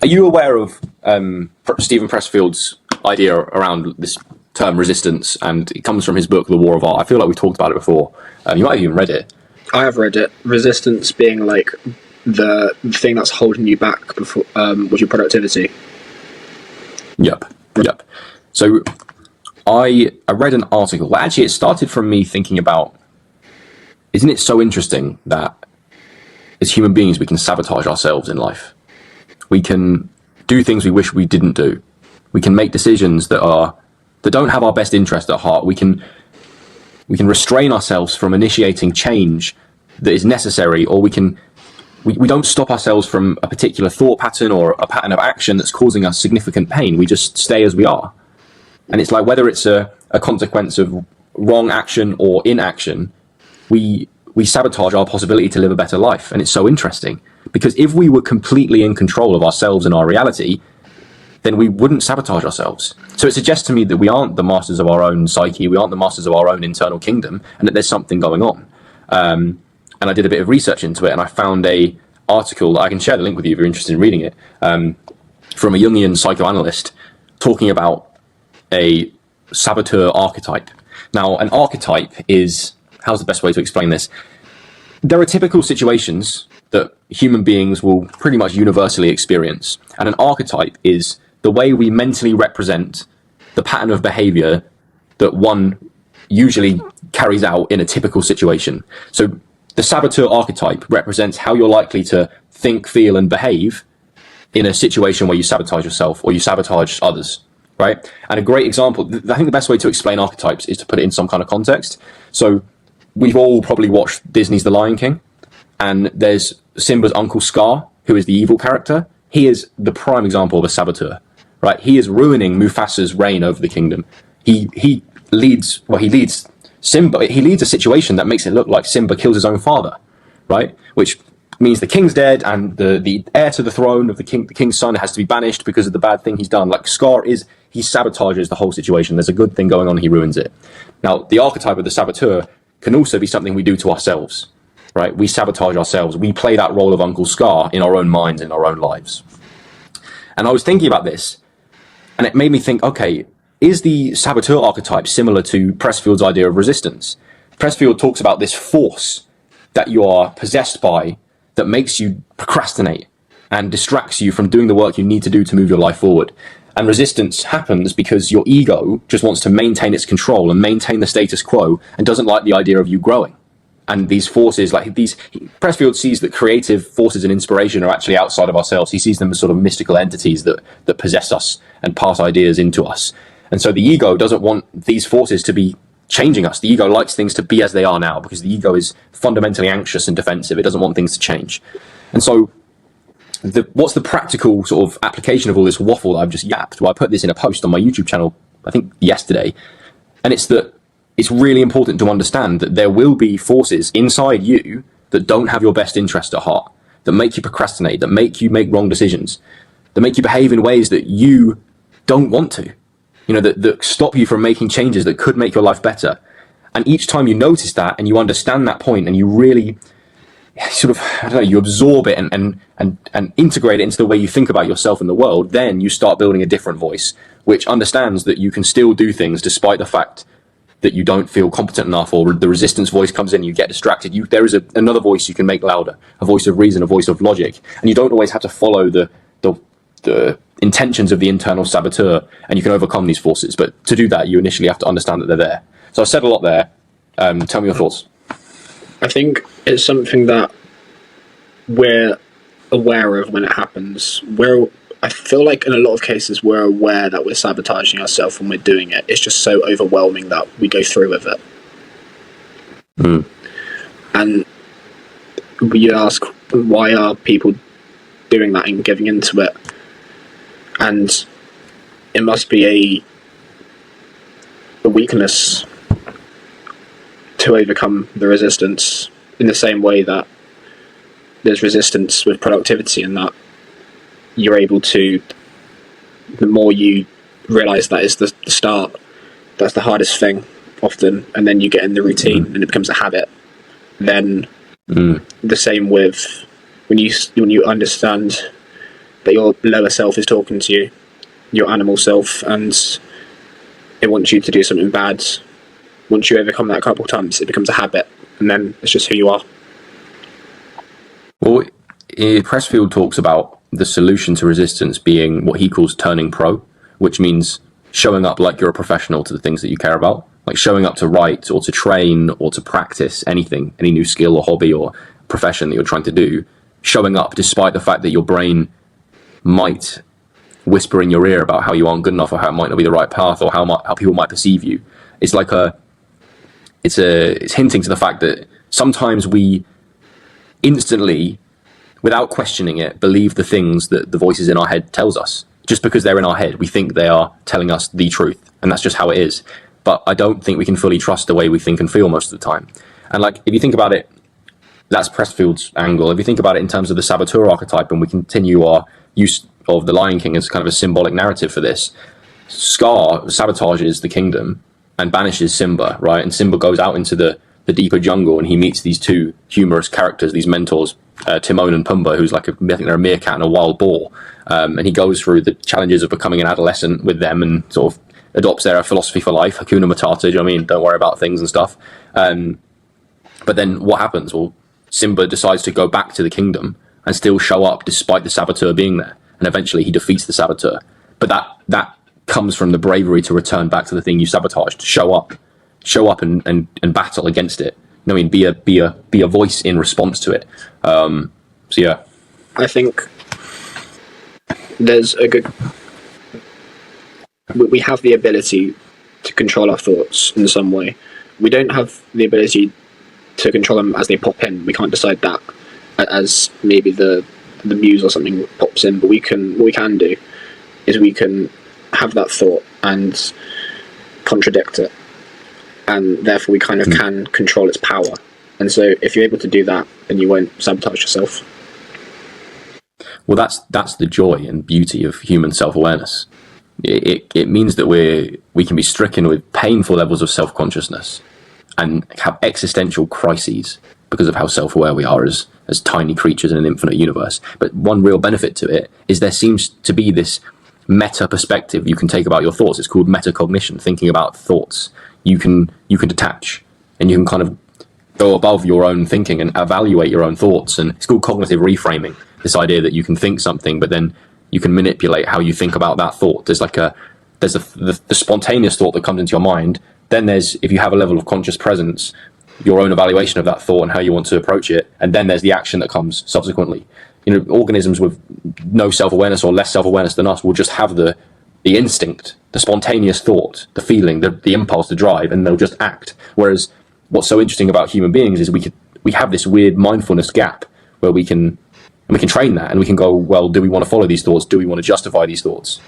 Are you aware of Stephen Pressfield's idea around this term resistance? And it comes from his book, The War of Art. I feel like we've talked about it before. You might have even read it. I have read it. Resistance being like the thing that's holding you back before with your productivity. Yep. So I read an article. Well, actually, it started from me thinking about, isn't it so interesting that as human beings we can sabotage ourselves in life? We can do things we wish we didn't do. We can make decisions that don't have our best interest at heart. We can restrain ourselves from initiating change that is necessary, or we don't stop ourselves from a particular thought pattern or a pattern of action that's causing us significant pain. We just stay as we are. And it's like, whether it's a consequence of wrong action or inaction, we sabotage our possibility to live a better life. And it's so interesting, because if we were completely in control of ourselves and our reality, then we wouldn't sabotage ourselves. So it suggests to me that we aren't the masters of our own psyche, we aren't the masters of our own internal kingdom, and that there's something going on. And I did a bit of research into it, and I found a article that I can share the link with you if you're interested in reading it, from a Jungian psychoanalyst talking about a saboteur archetype. Now, an archetype is, how's the best way to explain this? There are typical situations that human beings will pretty much universally experience, and an archetype is the way we mentally represent the pattern of behavior that one usually carries out in a typical situation. So the saboteur archetype represents how you're likely to think, feel, and behave in a situation where you sabotage yourself or you sabotage others, right? And a great example, I think the best way to explain archetypes is to put it in some kind of context. So we've all probably watched Disney's The Lion King, and there's Simba's uncle Scar, who is the evil character. He is the prime example of a saboteur, right? He is ruining Mufasa's reign over the kingdom. He leads Simba. He leads a situation that makes it look like Simba kills his own father, right? Which means the king's dead, and the heir to the throne of the king's son has to be banished because of the bad thing he's done. Like, he sabotages the whole situation. There's a good thing going on, he ruins it. Now, the archetype of the saboteur can also be something we do to ourselves, right? We sabotage ourselves. We play that role of Uncle Scar in our own minds, in our own lives. And I was thinking about this, and it made me think, okay, is the saboteur archetype similar to Pressfield's idea of resistance? Pressfield talks about this force that you are possessed by that makes you procrastinate and distracts you from doing the work you need to do to move your life forward. And resistance happens because your ego just wants to maintain its control and maintain the status quo and doesn't like the idea of you growing. And these forces, Pressfield sees that creative forces and inspiration are actually outside of ourselves. He sees them as sort of mystical entities that possess us and pass ideas into us. And so the ego doesn't want these forces to be changing us. The ego likes things to be as they are now, because the ego is fundamentally anxious and defensive. It doesn't want things to change. And so what's the practical sort of application of all this waffle that I've just yapped? Well, I put this in a post on my YouTube channel, I think yesterday. And it's that it's really important to understand that there will be forces inside you that don't have your best interest at heart, that make you procrastinate, that make you make wrong decisions, that make you behave in ways that you don't want to, that stop you from making changes that could make your life better. And each time you notice that and you understand that point and you really sort of, you absorb it and integrate it into the way you think about yourself and the world, then you start building a different voice, which understands that you can still do things despite the fact that you don't feel competent enough, or the resistance voice comes in, you get distracted. There is another voice you can make louder, a voice of reason, a voice of logic, and you don't always have to follow the intentions of the internal saboteur, and you can overcome these forces. But to do that, you initially have to understand that they're there. So I said a lot there. Tell me your thoughts. I think it's something that we're aware of when it happens. I feel like in a lot of cases we're aware that we're sabotaging ourselves when we're doing it. It's just so overwhelming that we go through with it. Mm. And you ask, why are people doing that and giving into it? And it must be a weakness to overcome the resistance, in the same way that there's resistance with productivity, and that you're able to, the more you realise that is the start, that's the hardest thing often, and then you get in the routine and it becomes a habit. Then the same with when you understand that your lower self is talking to you, your animal self, and it wants you to do something bad. Once you overcome that a couple of times, it becomes a habit, and then it's just who you are. Well, Pressfield talks about the solution to resistance being what he calls turning pro, which means showing up like you're a professional to the things that you care about, like showing up to write or to train or to practice anything, any new skill or hobby or profession that you're trying to do, showing up despite the fact that your brain might whisper in your ear about how you aren't good enough or how it might not be the right path or how people might perceive you. It's like it's hinting to the fact that sometimes we instantly, without questioning it, believe the things that the voices in our head tells us. Just because they're in our head, we think they are telling us the truth, and that's just how it is. But I don't think we can fully trust the way we think and feel most of the time. And like, if you think about it, that's Pressfield's angle. If you think about it in terms of the sabatoure archetype, and we continue our use of the Lion King as kind of a symbolic narrative for this, Scar sabotages the kingdom and banishes Simba, right? And Simba goes out into the deeper jungle, and he meets these two humorous characters, these mentors, Timon and Pumbaa, who's like I think they're a meerkat and a wild boar, and he goes through the challenges of becoming an adolescent with them and sort of adopts their philosophy for life, Hakuna Matata. Do you know what I mean? Don't worry about things and stuff. But then what happens? Well, Simba decides to go back to the kingdom and still show up despite the saboteur being there, and eventually he defeats the saboteur. But that comes from the bravery to return back to the thing you sabotaged, to show up and battle against it. I mean, be a voice in response to it. So yeah, I think there's a good. We have the ability to control our thoughts in some way. We don't have the ability to control them as they pop in. We can't decide that as maybe the muse or something pops in. But what we can do is we can have that thought and contradict it, and therefore we kind of can control its power. And so if you're able to do that, then you won't sabotage yourself. Well, that's the joy and beauty of human self-awareness. It means that we can be stricken with painful levels of self-consciousness and have existential crises because of how self-aware we are as tiny creatures in an infinite universe. But one real benefit to it is there seems to be this meta perspective you can take about your thoughts. It's called metacognition, thinking about thoughts. You can detach, and you can kind of go above your own thinking and evaluate your own thoughts. And it's called cognitive reframing, this idea that you can think something, but then you can manipulate how you think about that thought. There's the spontaneous thought that comes into your mind. Then there's, if you have a level of conscious presence, your own evaluation of that thought and how you want to approach it. And then there's the action that comes subsequently. You know, organisms with no self-awareness or less self-awareness than us will just have the instinct, the spontaneous thought, the feeling, the impulse to drive, and they'll just act. Whereas what's so interesting about human beings is we have this weird mindfulness gap where we can train that, and we can go, well, do we want to follow these thoughts? Do we want to justify these thoughts?